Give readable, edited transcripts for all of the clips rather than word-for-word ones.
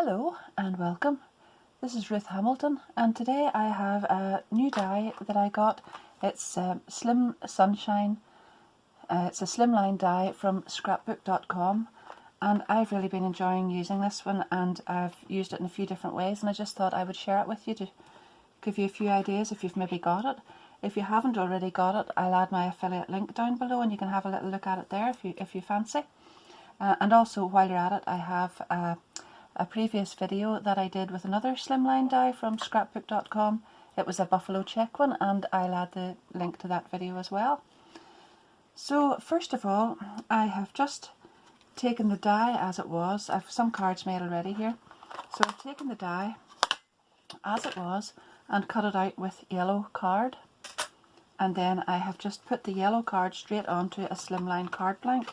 Hello and welcome. This is Ruth Hamilton, and today I have a new die that I got. It's Slim Sunshine. It's a slimline die from Scrapbook.com, and I've really been enjoying using this one, and I've used it in a few different ways, and I just thought I would share it with you to give you a few ideas if you've maybe got it. If you haven't already got it, I'll add my affiliate link down below and you can have a little look at it there if you fancy. And also, while you're at it, I have a previous video that I did with another slimline die from Scrapbook.com. It was a buffalo check one, and I'll add the link to that video as well. So first of all, I have just taken the die as it was. I've some cards made already here. So I've taken the die as it was and cut it out with yellow card. And then I have just put the yellow card straight onto a slimline card blank.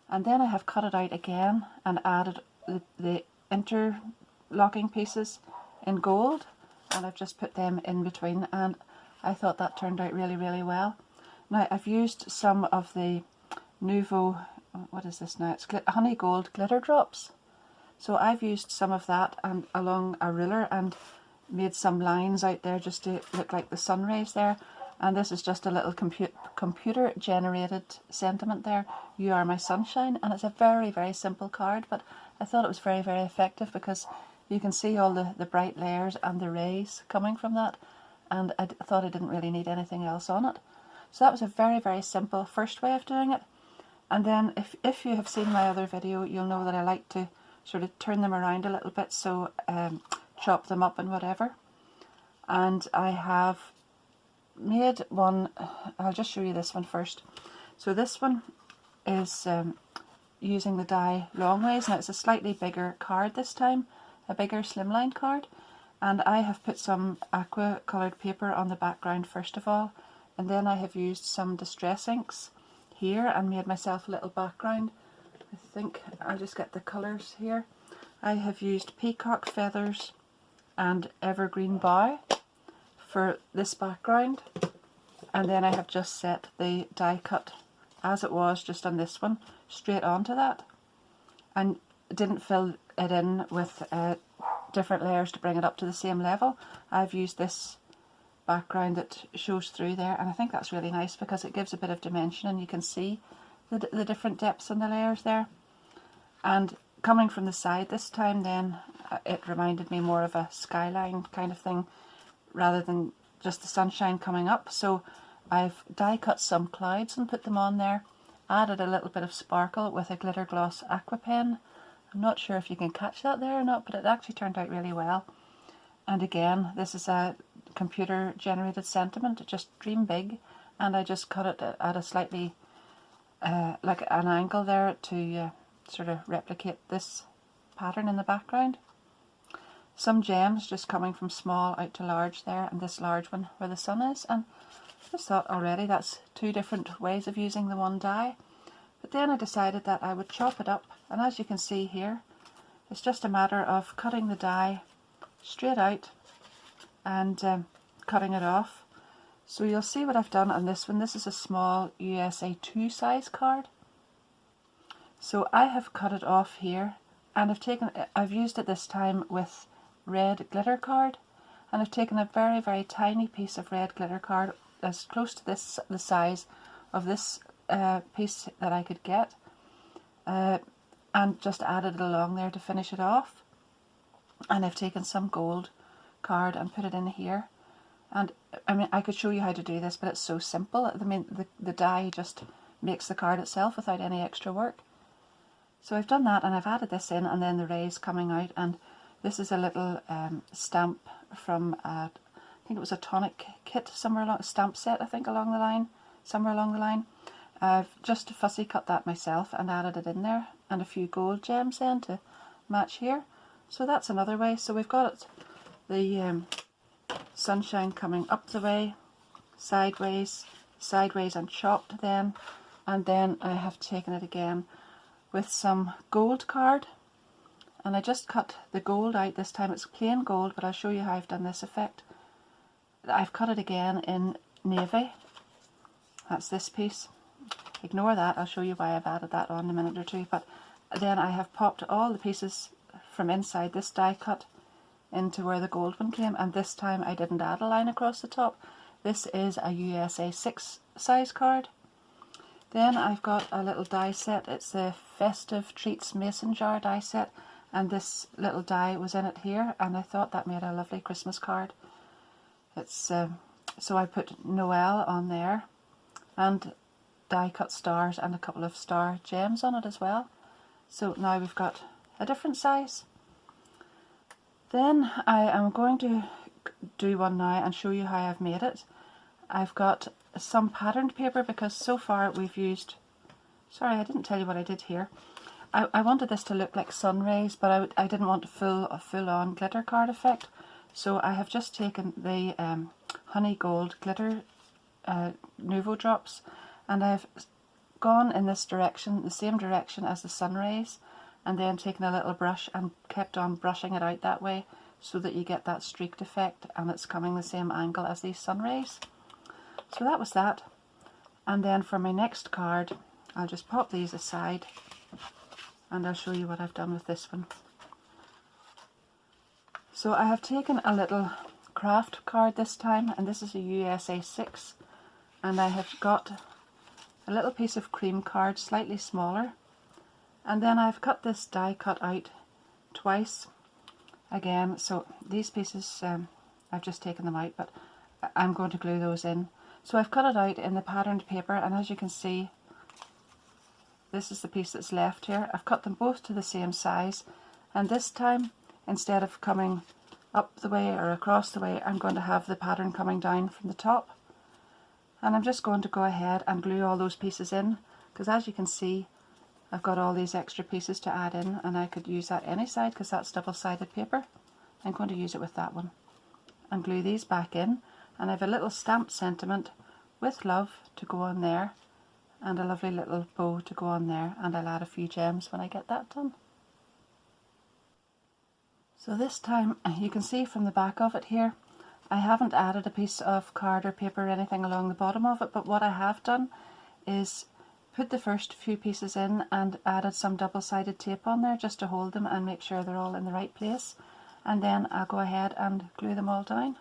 And then I have cut it out again and added the interlocking pieces in gold, and I've just put them in between, and I thought that turned out really well. Now I've used some of the Nouveau, what is this now, it's honey gold glitter drops. So I've used some of that and along a ruler and made some lines out there just to look like the sun rays there. And this is just a little computer generated sentiment there, "You are my sunshine," and it's a very simple card, but I thought it was very effective because you can see all the bright layers and the rays coming from that, and I thought I didn't really need anything else on it. So that was a very simple first way of doing it. And then if you have seen my other video, you'll know that I like to sort of turn them around a little bit, so chop them up and whatever. And I have made one, I'll just show you this one first. So this one is using the die long ways. Now it's a slightly bigger card this time, a bigger slimline card, and I have put some aqua coloured paper on the background first of all, and then I have used some distress inks here and made myself a little background. I think I'll just get the colours here. I have used peacock feathers and evergreen bough for this background, and then I have just set the die cut as it was just on this one straight onto that, and didn't fill it in with different layers to bring it up to the same level. I've used this background that shows through there, and I think that's really nice because it gives a bit of dimension and you can see the different depths in the layers there. And coming from the side this time, then it reminded me more of a skyline kind of thing rather than just the sunshine coming up. So I've die cut some clouds and put them on there, added a little bit of sparkle with a glitter gloss aqua pen. I'm not sure if you can catch that there or not, but it actually turned out really well. And again, this is a computer generated sentiment, just dream big, and I just cut it at a slightly like an angle there to sort of replicate this pattern in the background. Some gems just coming from small out to large there, and this large one where the sun is, and I just thought already that's two different ways of using the one die. But then I decided that I would chop it up, and as you can see here, it's just a matter of cutting the die straight out and cutting it off. So you'll see what I've done on this one. This is a small USA 2 size card. So I have cut it off here, and I've used it this time with red glitter card, and I've taken a very tiny piece of red glitter card as close to the size of this piece that I could get, and just added it along there to finish it off. And I've taken some gold card and put it in here, and I mean I could show you how to do this, but it's so simple. I mean the die just makes the card itself without any extra work. So I've done that, and I've added this in, and then the rays coming out, and this is a little stamp from I think it was a tonic kit somewhere along, a stamp set I think along the line, somewhere along the line. I've just fussy cut that myself and added it in there, and a few gold gems then to match here. So that's another way. So we've got the sunshine coming up the way, sideways and chopped then, and then I have taken it again with some gold card, and I just cut the gold out. This time it's plain gold, but I'll show you how I've done this effect. I've cut it again in navy. That's this piece. Ignore that, I'll show you why I've added that on in a minute or two. But then I have popped all the pieces from inside this die cut into where the gold one came, and this time I didn't add a line across the top. This is a USA 6 size card. Then I've got a little die set. It's the Festive Treats Mason Jar die set, and this little die was in it here, and I thought that made a lovely Christmas card. It's so I put Noel on there, and die cut stars and a couple of star gems on it as well. So now we've got a different size. Then I am going to do one now and show you how I've made it. I've got some patterned paper because so far we've used, sorry I didn't tell you what I did here. I wanted this to look like sun rays, but I didn't want a full on glitter card effect. So I have just taken the honey gold glitter Nuvo drops, and I've gone in this direction, the same direction as the sun rays, and then taken a little brush and kept on brushing it out that way so that you get that streaked effect and it's coming the same angle as these sun rays. So that was that. And then for my next card, I'll just pop these aside and I'll show you what I've done with this one. So I have taken a little craft card this time, and this is a USA 6, and I have got a little piece of cream card, slightly smaller, and then I've cut this die cut out twice again. So these pieces, I've just taken them out, but I'm going to glue those in. So I've cut it out in the patterned paper, and as you can see, this is the piece that's left here. I've cut them both to the same size, and this time, instead of coming up the way or across the way, I'm going to have the pattern coming down from the top. And I'm just going to go ahead and glue all those pieces in, because as you can see, I've got all these extra pieces to add in, and I could use that any side because that's double-sided paper. I'm going to use it with that one. And glue these back in, and I have a little stamped sentiment with love to go on there, and a lovely little bow to go on there, and I'll add a few gems when I get that done. So this time, you can see from the back of it here, I haven't added a piece of card or paper or anything along the bottom of it, but what I have done is put the first few pieces in and added some double-sided tape on there just to hold them and make sure they're all in the right place, and then I'll go ahead and glue them all down.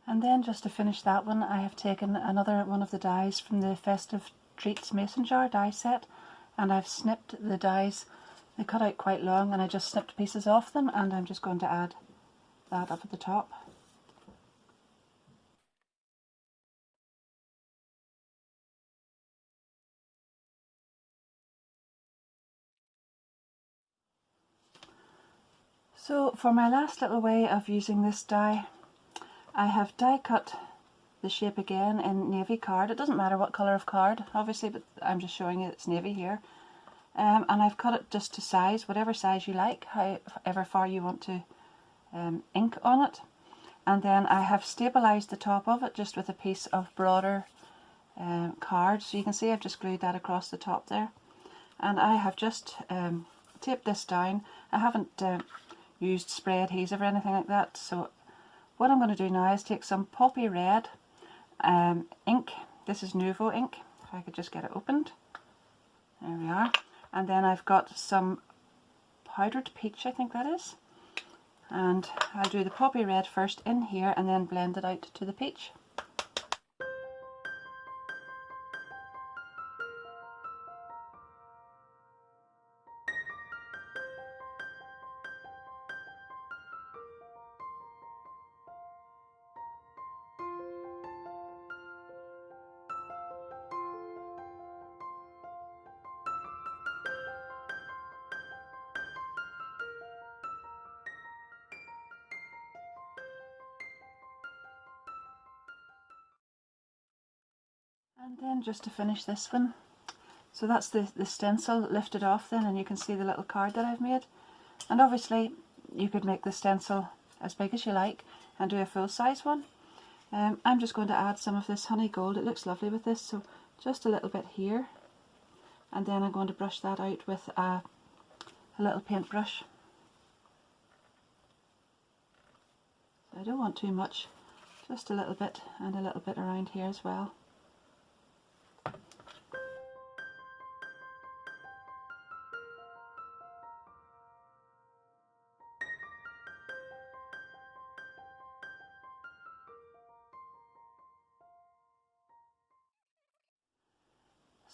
And then just to finish that one, I have taken another one of the dies from the Festive Treats Mason Jar die set, and I've snipped the dies. They cut out quite long, and I just snipped pieces off them, and I'm just going to add that up at the top. So for my last little way of using this die, I have die cut the shape again in navy card. It doesn't matter what colour of card, obviously, but I'm just showing you it's navy here. And I've cut it just to size, whatever size you like, however far you want to ink on it. And then I have stabilised the top of it just with a piece of broader card. So you can see I've just glued that across the top there. And I have just taped this down. I haven't used spray adhesive or anything like that. So what I'm going to do now is take some poppy red ink. This is Nuvo ink, if I could just get it opened. There we are. And then I've got some powdered peach, I think that is. And I'll do the poppy red first in here and then blend it out to the peach. And then just to finish this one, so that's the stencil lifted off then, and you can see the little card that I've made. And obviously you could make the stencil as big as you like and do a full size one. I'm just going to add some of this honey gold. It looks lovely with this, so just a little bit here, and then I'm going to brush that out with a little paintbrush. So I don't want too much, just a little bit, and a little bit around here as well.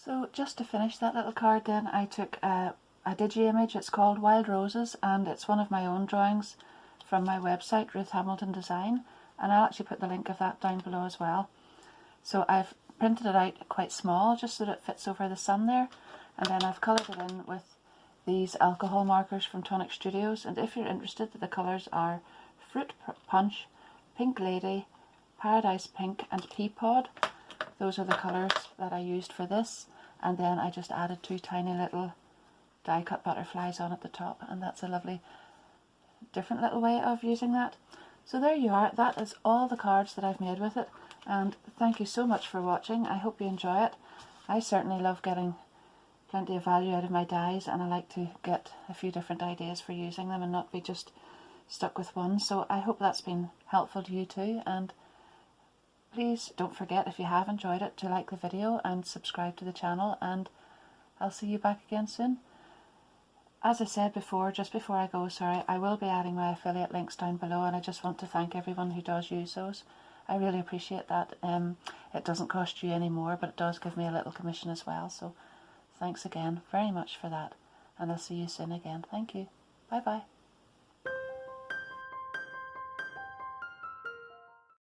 So just to finish that little card then, I took a digi image. It's called Wild Roses, and it's one of my own drawings from my website, Ruth Hamilton Design, and I'll actually put the link of that down below as well. So I've printed it out quite small just so that it fits over the sun there, and then I've coloured it in with these alcohol markers from Tonic Studios. And if you're interested, the colours are Fruit Punch, Pink Lady, Paradise Pink and Pea Pod. Those are the colours that I used for this, and then I just added 2 tiny little die cut butterflies on at the top, and that's a lovely different little way of using that. So there you are, that is all the cards that I've made with it, and thank you so much for watching. I hope you enjoy it. I certainly love getting plenty of value out of my dies, and I like to get a few different ideas for using them and not be just stuck with one. So I hope that's been helpful to you too, and please don't forget, if you have enjoyed it, to like the video and subscribe to the channel, and I'll see you back again soon. As I said before, just before I go, sorry, I will be adding my affiliate links down below, and I just want to thank everyone who does use those. I really appreciate that. It doesn't cost you any more, but it does give me a little commission as well, so thanks again very much for that, and I'll see you soon again. Thank you. Bye bye.